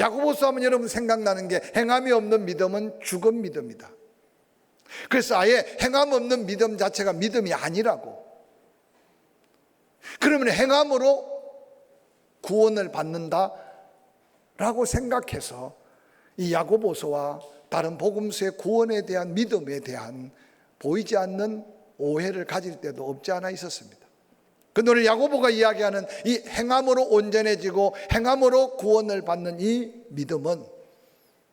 야고보서 하면 여러분 생각나는 게 행함이 없는 믿음은 죽은 믿음이다. 그래서 아예 행함 없는 믿음 자체가 믿음이 아니라고. 그러면 행함으로 구원을 받는다라고 생각해서 이 야고보서와 다른 복음서의 구원에 대한 믿음에 대한 보이지 않는 오해를 가질 때도 없지 않아 있었습니다. 근데 오늘 야고보가 이야기하는 이 행함으로 온전해지고 행함으로 구원을 받는 이 믿음은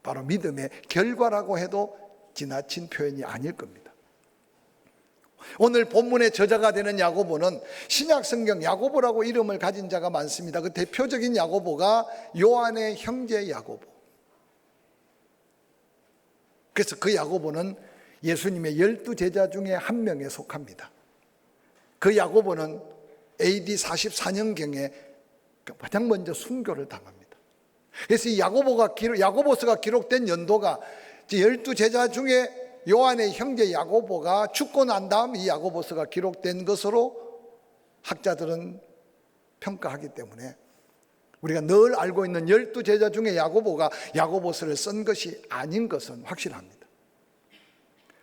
바로 믿음의 결과라고 해도 지나친 표현이 아닐 겁니다. 오늘 본문의 저자가 되는 야고보는 신약 성경 야고보라고 이름을 가진 자가 많습니다. 그 대표적인 야고보가 요한의 형제 야고보. 그래서 그 야고보는 예수님의 12제자 중에 한 명에 속합니다. 그 야고보는 AD 44년경에 가장 먼저 순교를 당합니다. 그래서 이 야고보서가 기록된 연도가 12제자 중에 요한의 형제 야고보가 죽고 난 다음 이 야고보서가 기록된 것으로 학자들은 평가하기 때문에 우리가 늘 알고 있는 12제자 중에 야고보가 야고보서를 쓴 것이 아닌 것은 확실합니다.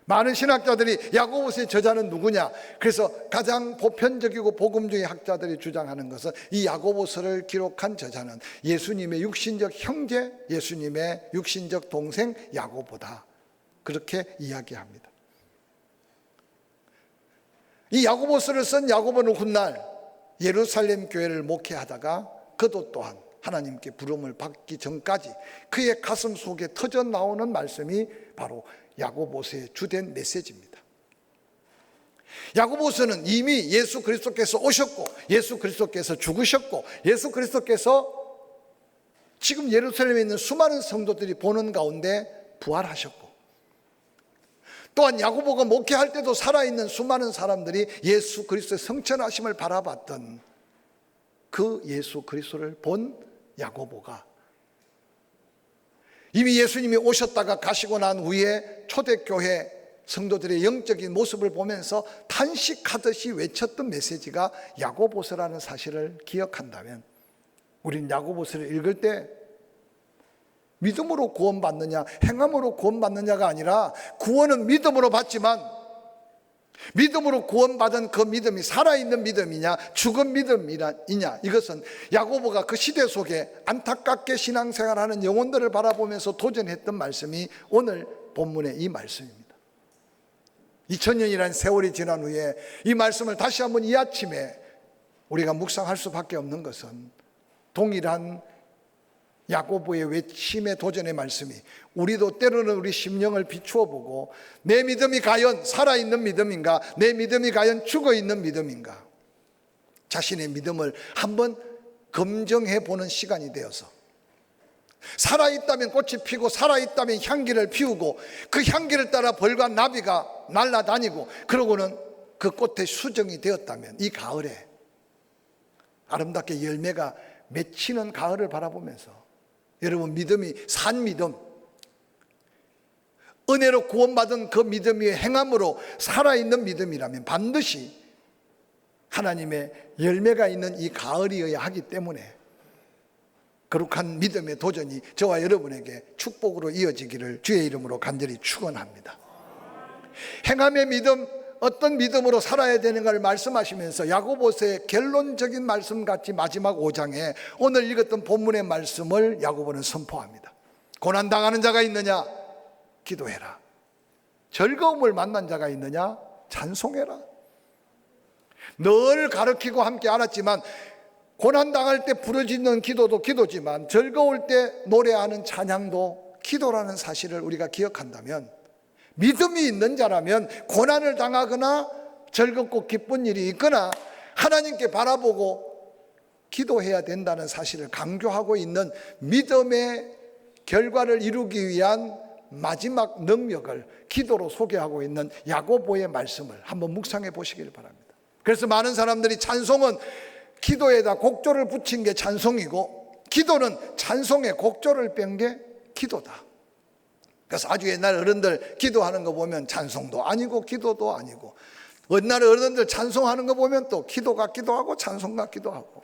많은 신학자들이 야고보서의 저자는 누구냐? 그래서 가장 보편적이고 복음주의 학자들이 주장하는 것은 이 야고보서를 기록한 저자는 예수님의 육신적 형제, 예수님의 육신적 동생 야고보다. 그렇게 이야기합니다. 이 야고보서를 쓴 야고보는 훗날 예루살렘 교회를 목회하다가 그도 또한 하나님께 부름을 받기 전까지 그의 가슴 속에 터져 나오는 말씀이 바로 야고보서의 주된 메시지입니다. 야고보서는 이미 예수 그리스도께서 오셨고 예수 그리스도께서 죽으셨고 예수 그리스도께서 지금 예루살렘에 있는 수많은 성도들이 보는 가운데 부활하셨고 또한 야고보가 목회할 때도 살아있는 수많은 사람들이 예수 그리스도의 성천하심을 바라봤던 그 예수 그리스도를 본 야고보가 이미 예수님이 오셨다가 가시고 난 후에 초대교회 성도들의 영적인 모습을 보면서 탄식하듯이 외쳤던 메시지가 야고보서라는 사실을 기억한다면 우리는 야고보서를 읽을 때 믿음으로 구원받느냐 행함으로 구원받느냐가 아니라 구원은 믿음으로 받지만 믿음으로 구원받은 그 믿음이 살아있는 믿음이냐 죽은 믿음이냐 이것은 야고보가 그 시대 속에 안타깝게 신앙생활하는 영혼들을 바라보면서 도전했던 말씀이 오늘 본문의 이 말씀입니다. 2000년이라는 세월이 지난 후에 이 말씀을 다시 한번 이 아침에 우리가 묵상할 수밖에 없는 것은 동일한 야고보의 외침의 도전의 말씀이 우리도 때로는 우리 심령을 비추어 보고 내 믿음이 과연 살아있는 믿음인가 내 믿음이 과연 죽어있는 믿음인가 자신의 믿음을 한번 검증해 보는 시간이 되어서 살아있다면 꽃이 피고 살아있다면 향기를 피우고 그 향기를 따라 벌과 나비가 날아다니고 그러고는 그 꽃에 수정이 되었다면 이 가을에 아름답게 열매가 맺히는 가을을 바라보면서 여러분 믿음이 산 믿음 은혜로 구원받은 그 믿음이 행함으로 살아있는 믿음이라면 반드시 하나님의 열매가 있는 이 가을이어야 하기 때문에 거룩한 믿음의 도전이 저와 여러분에게 축복으로 이어지기를 주의 이름으로 간절히 축원합니다. 행함의 믿음 어떤 믿음으로 살아야 되는가를 말씀하시면서 야고보서의 결론적인 말씀같이 마지막 5장에 오늘 읽었던 본문의 말씀을 야고보는 선포합니다. 고난당하는 자가 있느냐? 기도해라. 즐거움을 만난 자가 있느냐? 찬송해라. 늘 가르치고 함께 알았지만 고난당할 때 부르짖는 기도도 기도지만 즐거울 때 노래하는 찬양도 기도라는 사실을 우리가 기억한다면 믿음이 있는 자라면 고난을 당하거나 즐겁고 기쁜 일이 있거나 하나님께 바라보고 기도해야 된다는 사실을 강조하고 있는 믿음의 결과를 이루기 위한 마지막 능력을 기도로 소개하고 있는 야고보의 말씀을 한번 묵상해 보시길 바랍니다. 그래서 많은 사람들이 찬송은 기도에다 곡조를 붙인 게 찬송이고 기도는 찬송에 곡조를 뺀 게 기도다. 그래서 아주 옛날 어른들 기도하는 거 보면 찬송도 아니고 기도도 아니고 옛날 어른들 찬송하는 거 보면 또 기도 같기도 하고 찬송 같기도 하고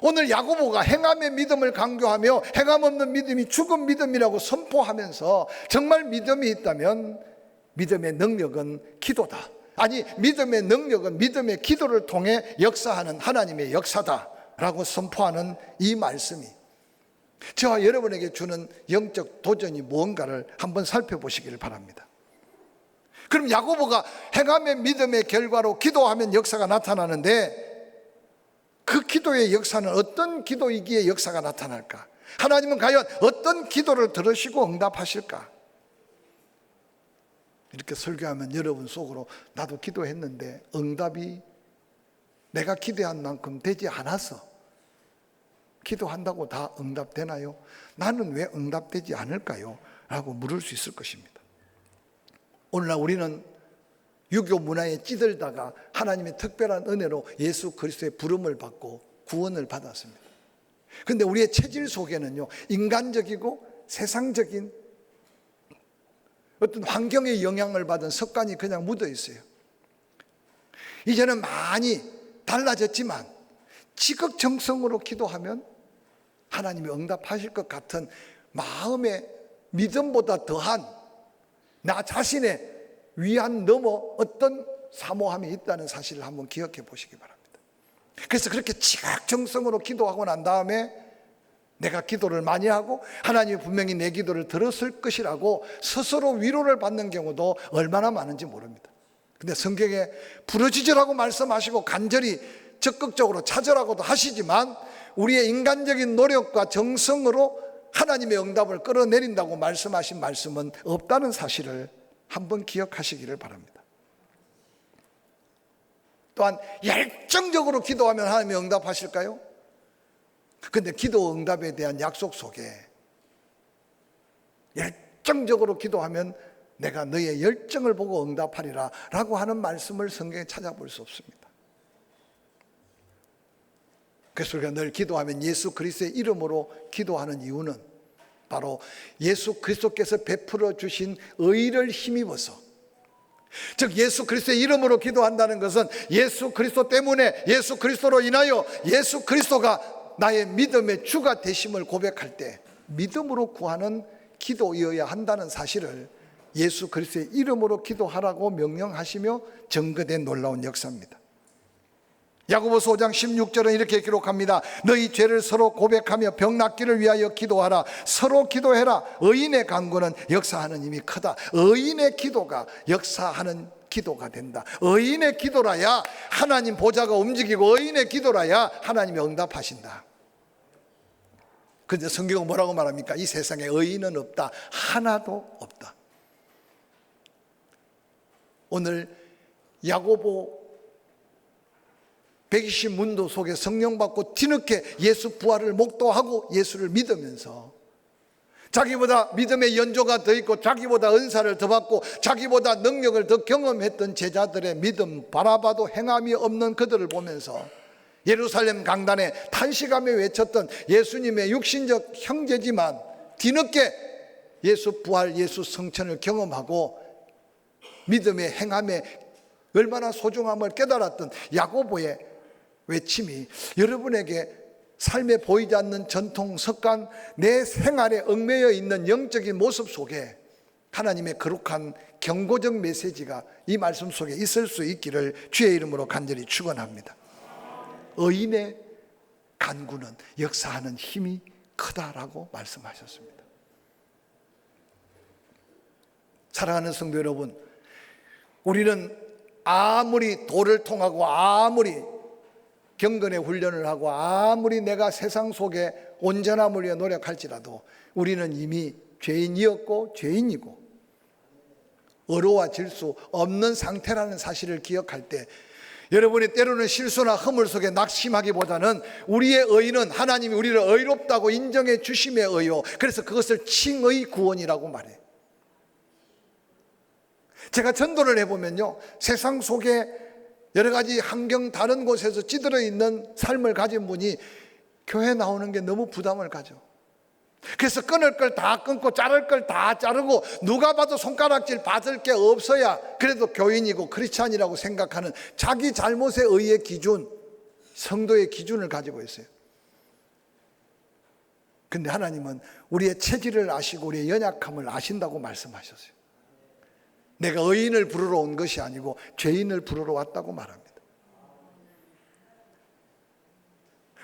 오늘 야고보가 행함의 믿음을 강조하며 행함 없는 믿음이 죽은 믿음이라고 선포하면서 정말 믿음이 있다면 믿음의 능력은 기도다. 아니, 믿음의 능력은 믿음의 기도를 통해 역사하는 하나님의 역사다라고 선포하는 이 말씀이 저와 여러분에게 주는 영적 도전이 무언가를 한번 살펴보시기를 바랍니다. 그럼 야고보가 행함의 믿음의 결과로 기도하면 역사가 나타나는데 그 기도의 역사는 어떤 기도이기에 역사가 나타날까? 하나님은 과연 어떤 기도를 들으시고 응답하실까? 이렇게 설교하면 여러분 속으로 나도 기도했는데 응답이 내가 기대한 만큼 되지 않아서 기도한다고 다 응답되나요? 나는 왜 응답되지 않을까요? 라고 물을 수 있을 것입니다. 오늘날 우리는 유교 문화에 찌들다가 하나님의 특별한 은혜로 예수 그리스도의 부름을 받고 구원을 받았습니다. 그런데 우리의 체질 속에는요, 인간적이고 세상적인 어떤 환경의 영향을 받은 습관이 그냥 묻어 있어요. 이제는 많이 달라졌지만 지극정성으로 기도하면 하나님이 응답하실 것 같은 마음의 믿음보다 더한 나 자신의 위안 넘어 어떤 사모함이 있다는 사실을 한번 기억해 보시기 바랍니다. 그래서 그렇게 지극정성으로 기도하고 난 다음에 내가 기도를 많이 하고 하나님이 분명히 내 기도를 들었을 것이라고 스스로 위로를 받는 경우도 얼마나 많은지 모릅니다. 근데 성경에 부르짖으라고 말씀하시고 간절히 적극적으로 찾으라고도 하시지만 우리의 인간적인 노력과 정성으로 하나님의 응답을 끌어내린다고 말씀하신 말씀은 없다는 사실을 한번 기억하시기를 바랍니다. 또한 열정적으로 기도하면 하나님이 응답하실까요? 그런데 기도 응답에 대한 약속 속에 열정적으로 기도하면 내가 너의 열정을 보고 응답하리라 라고 하는 말씀을 성경에 찾아볼 수 없습니다. 그래서 우리가 늘 기도하면 예수 그리스도의 이름으로 기도하는 이유는 바로 예수 그리스도께서 베풀어 주신 의를 힘입어서, 즉 예수 그리스도의 이름으로 기도한다는 것은 예수 그리스도 때문에, 예수 그리스도로 인하여 예수 그리스도가 나의 믿음의 주가 되심을 고백할 때 믿음으로 구하는 기도이어야 한다는 사실을 예수 그리스도의 이름으로 기도하라고 명령하시며 증거된 놀라운 역사입니다. 야고보서 5장 16절은 이렇게 기록합니다. 너희 죄를 서로 고백하며 병 낫기를 위하여 기도하라. 서로 기도해라. 의인의 간구는 역사하는 힘이 크다. 의인의 기도가 역사하는 기도가 된다. 의인의 기도라야 하나님 보좌가 움직이고 의인의 기도라야 하나님이 응답하신다. 그런데 성경은 뭐라고 말합니까? 이 세상에 의인은 없다. 하나도 없다. 오늘 야고보 120문도 속에 성령 받고 뒤늦게 예수 부활을 목도하고 예수를 믿으면서 자기보다 믿음의 연조가 더 있고 자기보다 은사를 더 받고 자기보다 능력을 더 경험했던 제자들의 믿음 바라봐도 행함이 없는 그들을 보면서 예루살렘 강단에 탄식하며 외쳤던 예수님의 육신적 형제지만 뒤늦게 예수 부활, 예수 성천을 경험하고 믿음의 행함에 얼마나 소중함을 깨달았던 야고보의 외침이 여러분에게 삶에 보이지 않는 전통, 습관, 내 생활에 얽매여 있는 영적인 모습 속에 하나님의 거룩한 경고적 메시지가 이 말씀 속에 있을 수 있기를 주의 이름으로 간절히 축원합니다. 의인의 간구는 역사하는 힘이 크다라고 말씀하셨습니다. 사랑하는 성도 여러분, 우리는 아무리 도를 통하고 아무리 경건의 훈련을 하고 아무리 내가 세상 속에 온전함을 위해 노력할지라도 우리는 이미 죄인이었고 죄인이고 어려워질 수 없는 상태라는 사실을 기억할 때 여러분이 때로는 실수나 허물 속에 낙심하기보다는 우리의 의는 하나님이 우리를 의롭다고 인정해 주심의 의요, 그래서 그것을 칭의 구원이라고 말해요. 제가 전도를 해보면요, 세상 속에 여러 가지 환경 다른 곳에서 찌들어 있는 삶을 가진 분이 교회 나오는 게 너무 부담을 가져. 그래서 끊을 걸 다 끊고 자를 걸 다 자르고 누가 봐도 손가락질 받을 게 없어야 그래도 교인이고 크리스찬이라고 생각하는 자기 잘못에 의해 기준, 성도의 기준을 가지고 있어요. 근데 하나님은 우리의 체질을 아시고 우리의 연약함을 아신다고 말씀하셨어요. 내가 의인을 부르러 온 것이 아니고 죄인을 부르러 왔다고 말합니다.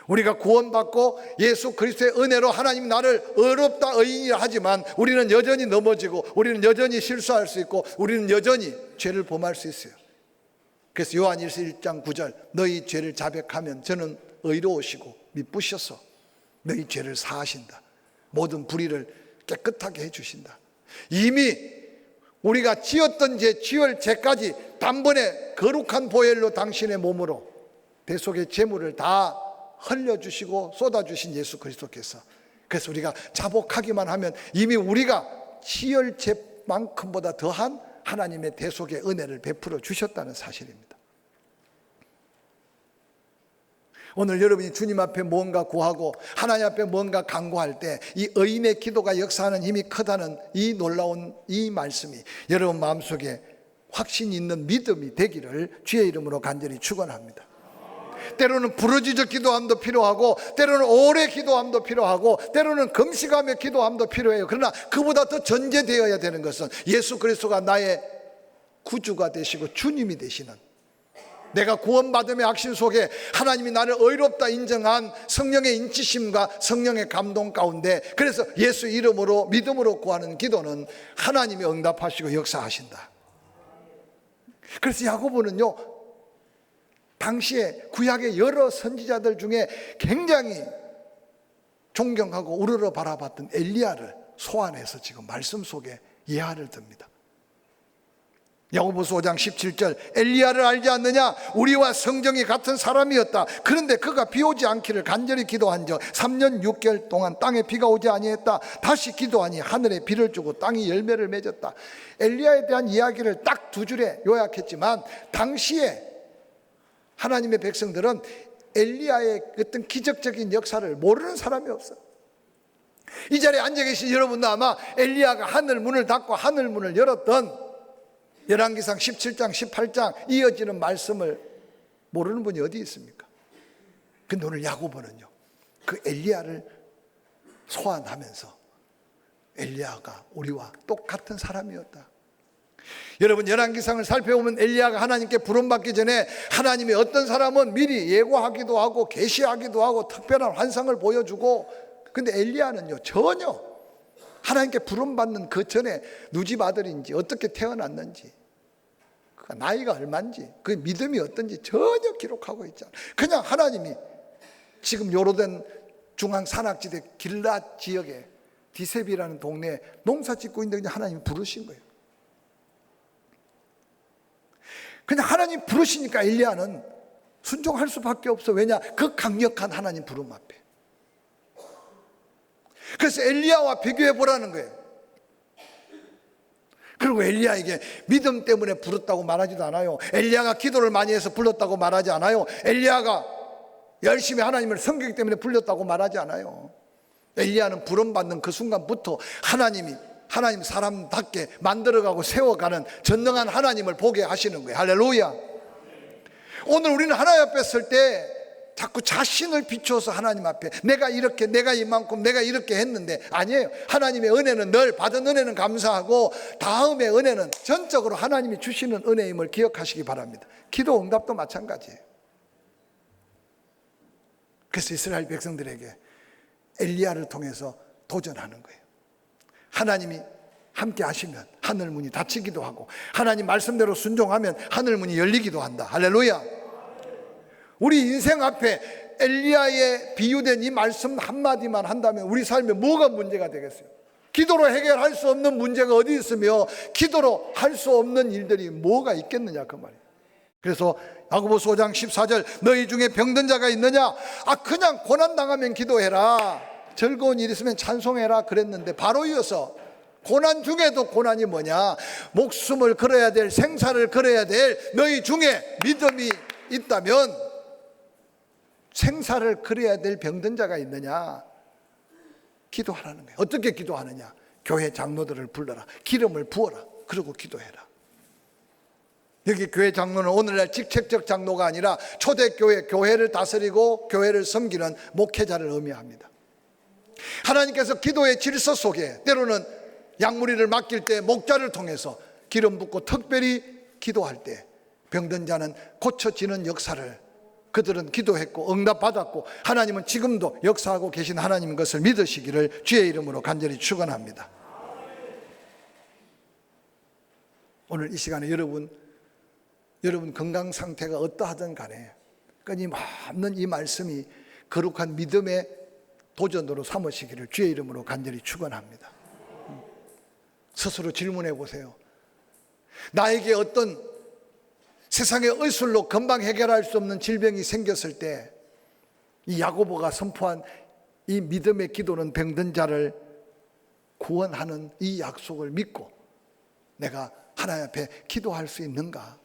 우리가 구원받고 예수 그리스도의 은혜로 하나님 나를 의롭다 의인이라 하지만 우리는 여전히 넘어지고 우리는 여전히 실수할 수 있고 우리는 여전히 죄를 범할 수 있어요. 그래서 요한일서 1장 9절 너희 죄를 자백하면 저는 의로우시고 미쁘셔서 너희 죄를 사하신다. 모든 불의를 깨끗하게 해주신다. 이미 우리가 지었던 죄, 지을 죄까지 단번에 거룩한 보혈로 당신의 몸으로 대속의 제물을 다 흘려주시고 쏟아주신 예수 그리스도께서, 그래서 우리가 자복하기만 하면 이미 우리가 지을 죄만큼보다 더한 하나님의 대속의 은혜를 베풀어 주셨다는 사실입니다. 오늘 여러분이 주님 앞에 뭔가 구하고 하나님 앞에 뭔가 간구할 때 이 의인의 기도가 역사하는 힘이 크다는 이 놀라운 이 말씀이 여러분 마음속에 확신 있는 믿음이 되기를 주의 이름으로 간절히 축원합니다. 때로는 부르짖어 기도함도 필요하고 때로는 오래 기도함도 필요하고 때로는 금식하며 기도함도 필요해요. 그러나 그보다 더 전제되어야 되는 것은 예수 그리스도가 나의 구주가 되시고 주님이 되시는, 내가 구원받음의 확신 속에 하나님이 나를 의롭다 인정한 성령의 인치심과 성령의 감동 가운데, 그래서 예수 이름으로 믿음으로 구하는 기도는 하나님이 응답하시고 역사하신다. 그래서 야고보는요, 당시에 구약의 여러 선지자들 중에 굉장히 존경하고 우러러 바라봤던 엘리야를 소환해서 지금 말씀 속에 예화를 듭니다. 야고보서 5장 17절 엘리야를 알지 않느냐? 우리와 성정이 같은 사람이었다. 그런데 그가 비 오지 않기를 간절히 기도한즉 3년 6개월 동안 땅에 비가 오지 아니했다. 다시 기도하니 하늘에 비를 주고 땅이 열매를 맺었다. 엘리야에 대한 이야기를 딱 두 줄에 요약했지만 당시에 하나님의 백성들은 엘리야의 어떤 기적적인 역사를 모르는 사람이 없어요. 이 자리에 앉아 계신 여러분도 아마 엘리야가 하늘 문을 닫고 하늘 문을 열었던 열왕기상 17장 18장 이어지는 말씀을 모르는 분이 어디 있습니까? 근데 오늘 야고보는요, 그 엘리야를 소환하면서 엘리야가 우리와 똑같은 사람이었다. 여러분 열왕기상을 살펴보면 엘리야가 하나님께 부름받기 전에 하나님이 어떤 사람은 미리 예고하기도 하고 계시하기도 하고 특별한 환상을 보여주고, 근데 엘리야는요 전혀 하나님께 부름받는 그 전에 누집 아들인지 어떻게 태어났는지 그 나이가 얼마인지 그 믿음이 어떤지 전혀 기록하고 있지 않아요. 그냥 하나님이 지금 요르단 중앙 산악지대 길랏 지역에 디셉이라는 동네에 농사 짓고 있는데 그냥 하나님이 부르신 거예요. 그냥 하나님 부르시니까 엘리야는 순종할 수밖에 없어. 왜냐? 그 강력한 하나님 부름 앞에. 그래서 엘리야와 비교해 보라는 거예요. 그리고 엘리야에게 믿음 때문에 부르다고 말하지도 않아요. 엘리야가 기도를 많이 해서 불렀다고 말하지 않아요. 엘리야가 열심히 하나님을 섬기기 때문에 불렸다고 말하지 않아요. 엘리야는 부름받는 그 순간부터 하나님 사람답게 만들어가고 세워가는 전능한 하나님을 보게 하시는 거예요. 할렐루야. 오늘 우리는 하나님 앞에 설 때 자꾸 자신을 비추어서 하나님 앞에 내가 이만큼 내가 이렇게 했는데, 아니에요. 하나님의 은혜는 늘 받은 은혜는 감사하고 다음의 은혜는 전적으로 하나님이 주시는 은혜임을 기억하시기 바랍니다. 기도 응답도 마찬가지예요. 그래서 이스라엘 백성들에게 엘리야를 통해서 도전하는 거예요. 하나님이 함께 하시면 하늘 문이 닫히기도 하고 하나님 말씀대로 순종하면 하늘 문이 열리기도 한다. 할렐루야. 우리 인생 앞에 엘리야의 비유된 이 말씀 한마디만 한다면 우리 삶에 뭐가 문제가 되겠어요? 기도로 해결할 수 없는 문제가 어디 있으며 기도로 할 수 없는 일들이 뭐가 있겠느냐 그 말이에요. 그래서 야고보서 5장 14절 너희 중에 병든 자가 있느냐? 그냥 고난당하면 기도해라, 즐거운 일 있으면 찬송해라 그랬는데 바로 이어서 고난 중에도 고난이 뭐냐? 목숨을 걸어야 될, 생사를 걸어야 될 너희 중에 믿음이 있다면 생사를 걸어야 될 병든 자가 있느냐? 기도하라는 거예요. 어떻게 기도하느냐? 교회 장로들을 불러라, 기름을 부어라, 그리고 기도해라. 여기 교회 장로는 오늘날 직책적 장로가 아니라 초대교회, 교회를 다스리고 교회를 섬기는 목회자를 의미합니다. 하나님께서 기도의 질서 속에 때로는 약물이를 맡길 때 목자를 통해서 기름 붓고 특별히 기도할 때 병든 자는 고쳐지는 역사를 그들은 기도했고 응답받았고 하나님은 지금도 역사하고 계신 하나님인 것을 믿으시기를 주의 이름으로 간절히 축원합니다. 오늘 이 시간에 여러분 건강 상태가 어떠하든 간에 끊임없는 이 말씀이 거룩한 믿음의 도전으로 삼으시기를 주의 이름으로 간절히 축원합니다. 스스로 질문해 보세요. 나에게 어떤 세상의 의술로 금방 해결할 수 없는 질병이 생겼을 때 이 야고보가 선포한 이 믿음의 기도는 병든 자를 구원하는 이 약속을 믿고 내가 하나님 앞에 기도할 수 있는가?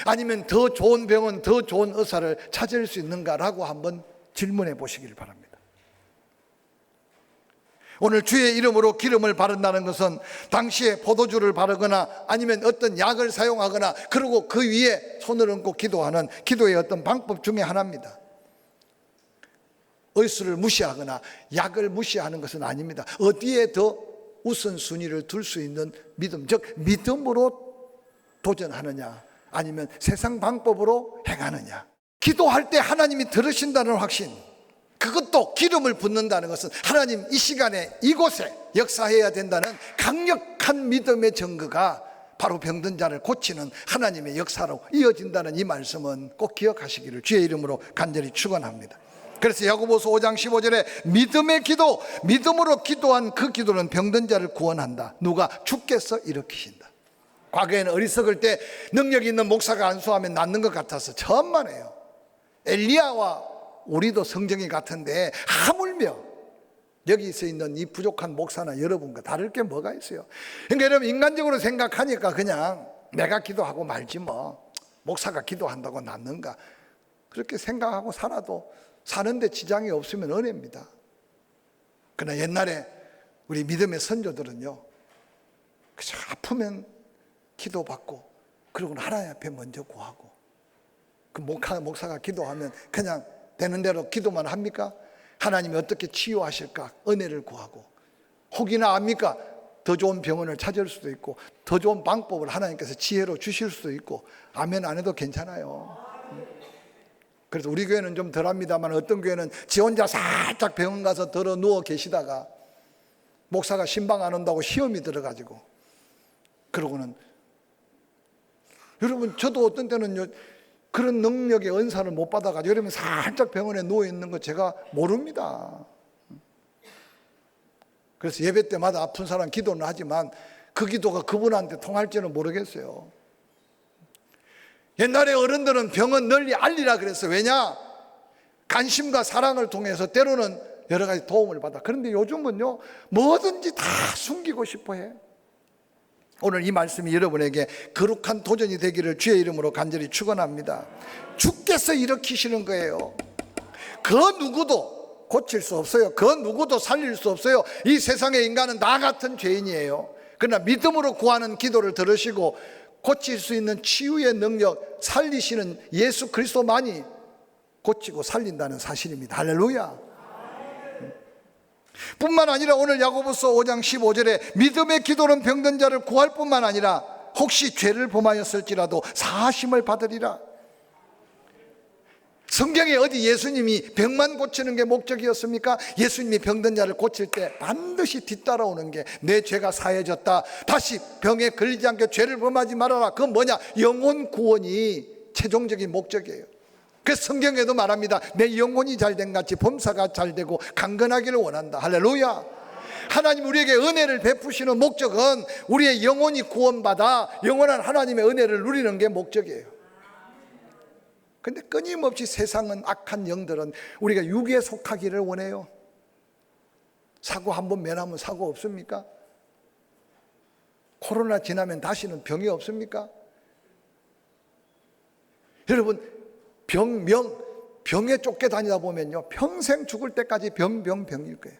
아니면 더 좋은 병원, 더 좋은 의사를 찾을 수 있는가라고 한번 질문해 보시길 바랍니다. 오늘 주의 이름으로 기름을 바른다는 것은 당시에 포도주를 바르거나 아니면 어떤 약을 사용하거나 그리고 그 위에 손을 얹고 기도하는 기도의 어떤 방법 중에 하나입니다. 의술을 무시하거나 약을 무시하는 것은 아닙니다. 어디에 더 우선순위를 둘 수 있는 믿음, 즉 믿음으로 도전하느냐 아니면 세상 방법으로 행하느냐. 기도할 때 하나님이 들으신다는 확신, 그것도 기름을 붓는다는 것은 하나님 이 시간에 이곳에 역사해야 된다는 강력한 믿음의 증거가 바로 병든 자를 고치는 하나님의 역사로 이어진다는 이 말씀은 꼭 기억하시기를 주의 이름으로 간절히 축원합니다. 그래서 야고보서 5장 15절에 믿음의 기도, 믿음으로 기도한 그 기도는 병든 자를 구원한다. 누가? 주께서 일으키신다. 과거에는 어리석을 때 능력 있는 목사가 안수하면 낫는 것 같아서 천만에요. 엘리야와 우리도 성정이 같은데 하물며 여기 있는 이 부족한 목사나 여러분과 다를 게 뭐가 있어요? 그러니까 여러분 인간적으로 생각하니까 그냥 내가 기도하고 말지 뭐 목사가 기도한다고 낫는가 그렇게 생각하고 살아도 사는데 지장이 없으면 은혜입니다. 그러나 옛날에 우리 믿음의 선조들은요 그저 아프면 기도받고 그리고 하나님 앞에 먼저 구하고 그 목사가 기도하면 그냥 되는 대로 기도만 합니까? 하나님이 어떻게 치유하실까 은혜를 구하고 혹이나 압니까? 더 좋은 병원을 찾을 수도 있고 더 좋은 방법을 하나님께서 지혜로 주실 수도 있고 아멘 안 해도 괜찮아요. 그래서 우리 교회는 좀 덜합니다만 어떤 교회는 지 혼자 살짝 병원 가서 들어 누워 계시다가 목사가 신방 안 온다고 시험이 들어가지고 그러고는 여러분 저도 어떤 때는요 그런 능력의 은사를 못 받아가지고 여러분 살짝 병원에 누워있는 거 제가 모릅니다. 그래서 예배 때마다 아픈 사람 기도는 하지만 그 기도가 그분한테 통할지는 모르겠어요. 옛날에 어른들은 병은 널리 알리라 그랬어요. 왜냐? 관심과 사랑을 통해서 때로는 여러 가지 도움을 받아. 그런데 요즘은요 뭐든지 다 숨기고 싶어해. 오늘 이 말씀이 여러분에게 거룩한 도전이 되기를 주의 이름으로 간절히 축원합니다. 주께서 일으키시는 거예요. 그 누구도 고칠 수 없어요. 그 누구도 살릴 수 없어요. 이 세상의 인간은 나 같은 죄인이에요. 그러나 믿음으로 구하는 기도를 들으시고 고칠 수 있는 치유의 능력 살리시는 예수 그리스도만이 고치고 살린다는 사실입니다. 할렐루야. 뿐만 아니라 오늘 야고보서 5장 15절에 믿음의 기도는 병든 자를 구할 뿐만 아니라 혹시 죄를 범하였을지라도 사하심을 받으리라. 성경에 어디 예수님이 병만 고치는 게 목적이었습니까? 예수님이 병든 자를 고칠 때 반드시 뒤따라오는 게 내 죄가 사해졌다, 다시 병에 걸리지 않게 죄를 범하지 말아라. 그건 뭐냐? 영혼 구원이 최종적인 목적이에요. 그래서 성경에도 말합니다. 내 영혼이 잘된 같이 범사가 잘되고 강건하기를 원한다. 할렐루야. 하나님 우리에게 은혜를 베푸시는 목적은 우리의 영혼이 구원받아 영원한 하나님의 은혜를 누리는 게 목적이에요. 근데 끊임없이 세상은 악한 영들은 우리가 육에 속하기를 원해요. 사고 한번 면하면 사고 없습니까? 코로나 지나면 다시는 병이 없습니까? 여러분 병에 쫓겨 다니다 보면요 평생 죽을 때까지 병일 거예요.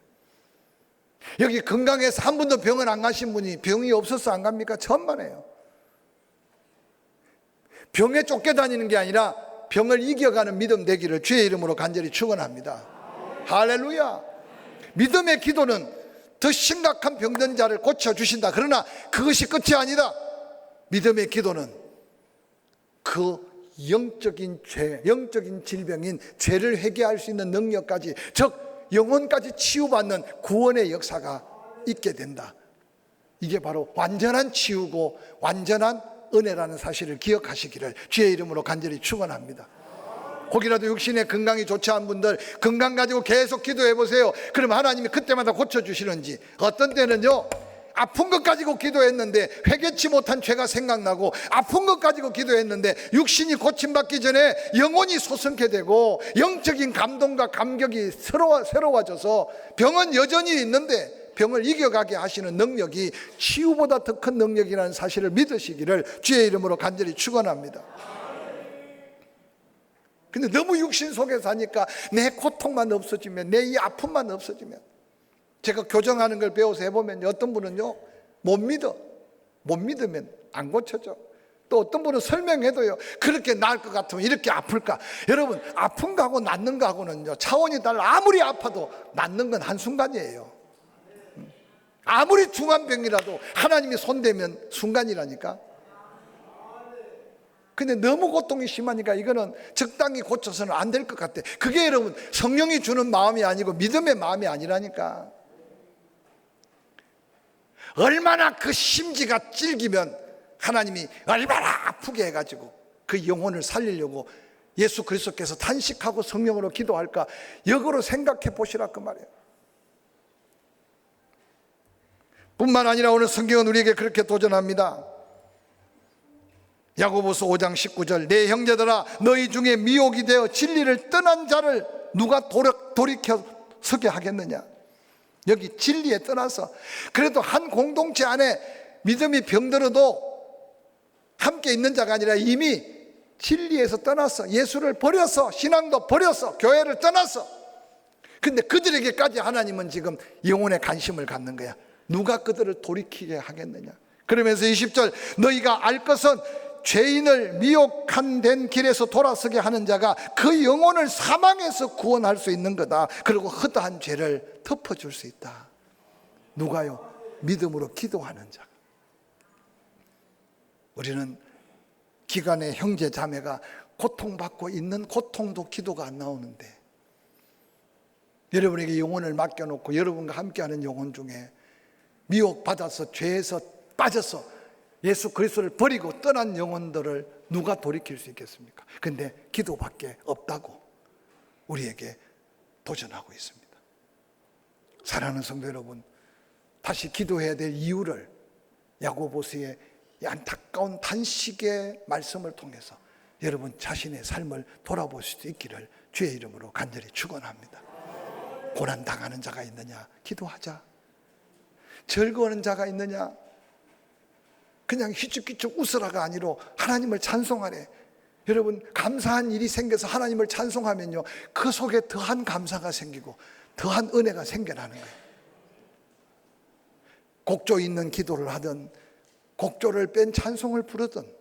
여기 건강해서 한 번도 병원 안 가신 분이 병이 없어서 안 갑니까? 천만에요. 병에 쫓겨 다니는 게 아니라 병을 이겨가는 믿음 되기를 주의 이름으로 간절히 축원합니다. 할렐루야. 믿음의 기도는 더 심각한 병든 자를 고쳐주신다. 그러나 그것이 끝이 아니다. 믿음의 기도는 그 영적인 죄, 영적인 질병인 죄를 회개할 수 있는 능력까지, 즉 영혼까지 치유받는 구원의 역사가 있게 된다. 이게 바로 완전한 치유고 완전한 은혜라는 사실을 기억하시기를 주의 이름으로 간절히 축원합니다. 혹이라도 육신의 건강이 좋지 않은 분들, 건강 가지고 계속 기도해 보세요. 그러면 하나님이 그때마다 고쳐주시는지. 어떤 때는요, 아픈 것 가지고 기도했는데 회개치 못한 죄가 생각나고, 아픈 것 가지고 기도했는데 육신이 고침받기 전에 영혼이 소성케 되고 영적인 감동과 감격이 새로워져서 병은 여전히 있는데 병을 이겨가게 하시는 능력이 치유보다 더 큰 능력이라는 사실을 믿으시기를 주의 이름으로 간절히 축원합니다. 근데 너무 육신 속에 사니까 내 고통만 없어지면, 내 이 아픔만 없어지면, 제가 교정하는 걸 배워서 해보면 어떤 분은요, 못 믿으면 안 고쳐져. 또 어떤 분은 설명해도요, 그렇게 나을 것 같으면 이렇게 아플까. 여러분, 아픈 거하고 낫는 거하고는요 차원이 달라. 아무리 아파도 낫는 건 한순간이에요. 아무리 중한 병이라도 하나님이 손대면 순간이라니까. 근데 너무 고통이 심하니까 이거는 적당히 고쳐서는 안 될 것 같아. 그게 여러분 성령이 주는 마음이 아니고 믿음의 마음이 아니라니까. 얼마나 그 심지가 찔기면 하나님이 얼마나 아프게 해가지고 그 영혼을 살리려고 예수 그리스도께서 탄식하고 성령으로 기도할까. 역으로 생각해 보시라 그 말이에요. 뿐만 아니라 오늘 성경은 우리에게 그렇게 도전합니다. 야고보서 5장 19절, 내 형제들아 너희 중에 미혹이 되어 진리를 떠난 자를 누가 돌이켜 서게 하겠느냐. 여기 진리에 떠나서, 그래도 한 공동체 안에 믿음이 병들어도 함께 있는 자가 아니라 이미 진리에서 떠났어. 예수를 버려서, 신앙도 버려서, 교회를 떠났어. 근데 그들에게까지 하나님은 지금 영혼의 관심을 갖는 거야. 누가 그들을 돌이키게 하겠느냐. 그러면서 20절, 너희가 알 것은 죄인을 미혹한 된 길에서 돌아서게 하는 자가 그 영혼을 사망에서 구원할 수 있는 거다. 그리고 허다한 죄를 덮어줄 수 있다. 누가요? 믿음으로 기도하는 자. 우리는 기간의 형제 자매가 고통받고 있는 고통도 기도가 안 나오는데, 여러분에게 영혼을 맡겨놓고 여러분과 함께하는 영혼 중에 미혹받아서 죄에서 빠져서 예수 그리스도를 버리고 떠난 영혼들을 누가 돌이킬 수 있겠습니까? 근데 기도밖에 없다고 우리에게 도전하고 있습니다. 사랑하는 성도 여러분, 다시 기도해야 될 이유를 야고보서의 이 안타까운 탄식의 말씀을 통해서 여러분 자신의 삶을 돌아보실 수 있기를 주의 이름으로 간절히 축원합니다. 고난당하는 자가 있느냐? 기도하자. 즐거워하는 자가 있느냐? 그냥 휘죽휘죽 웃으라가 아니라 하나님을 찬송하래. 여러분, 감사한 일이 생겨서 하나님을 찬송하면요, 그 속에 더한 감사가 생기고 더한 은혜가 생겨나는 거예요. 곡조 있는 기도를 하든 곡조를 뺀 찬송을 부르든,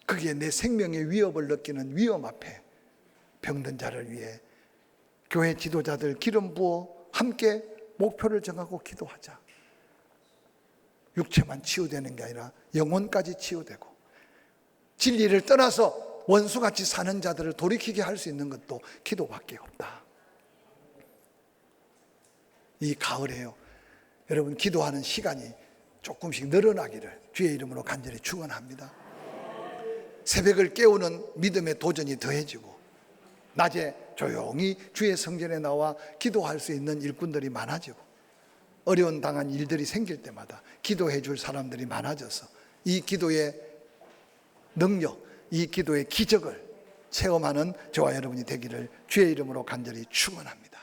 그게 내 생명의 위협을 느끼는 위험 앞에 병든 자를 위해 교회 지도자들 기름 부어 함께 목표를 정하고 기도하자. 육체만 치유되는 게 아니라 영혼까지 치유되고, 진리를 떠나서 원수같이 사는 자들을 돌이키게 할 수 있는 것도 기도밖에 없다. 이 가을에요, 여러분 기도하는 시간이 조금씩 늘어나기를 주의 이름으로 간절히 축원합니다. 새벽을 깨우는 믿음의 도전이 더해지고, 낮에 조용히 주의 성전에 나와 기도할 수 있는 일꾼들이 많아지고, 어려운 당한 일들이 생길 때마다 기도해 줄 사람들이 많아져서 이 기도의 능력, 이 기도의 기적을 체험하는 저와 여러분이 되기를 주의 이름으로 간절히 축원합니다.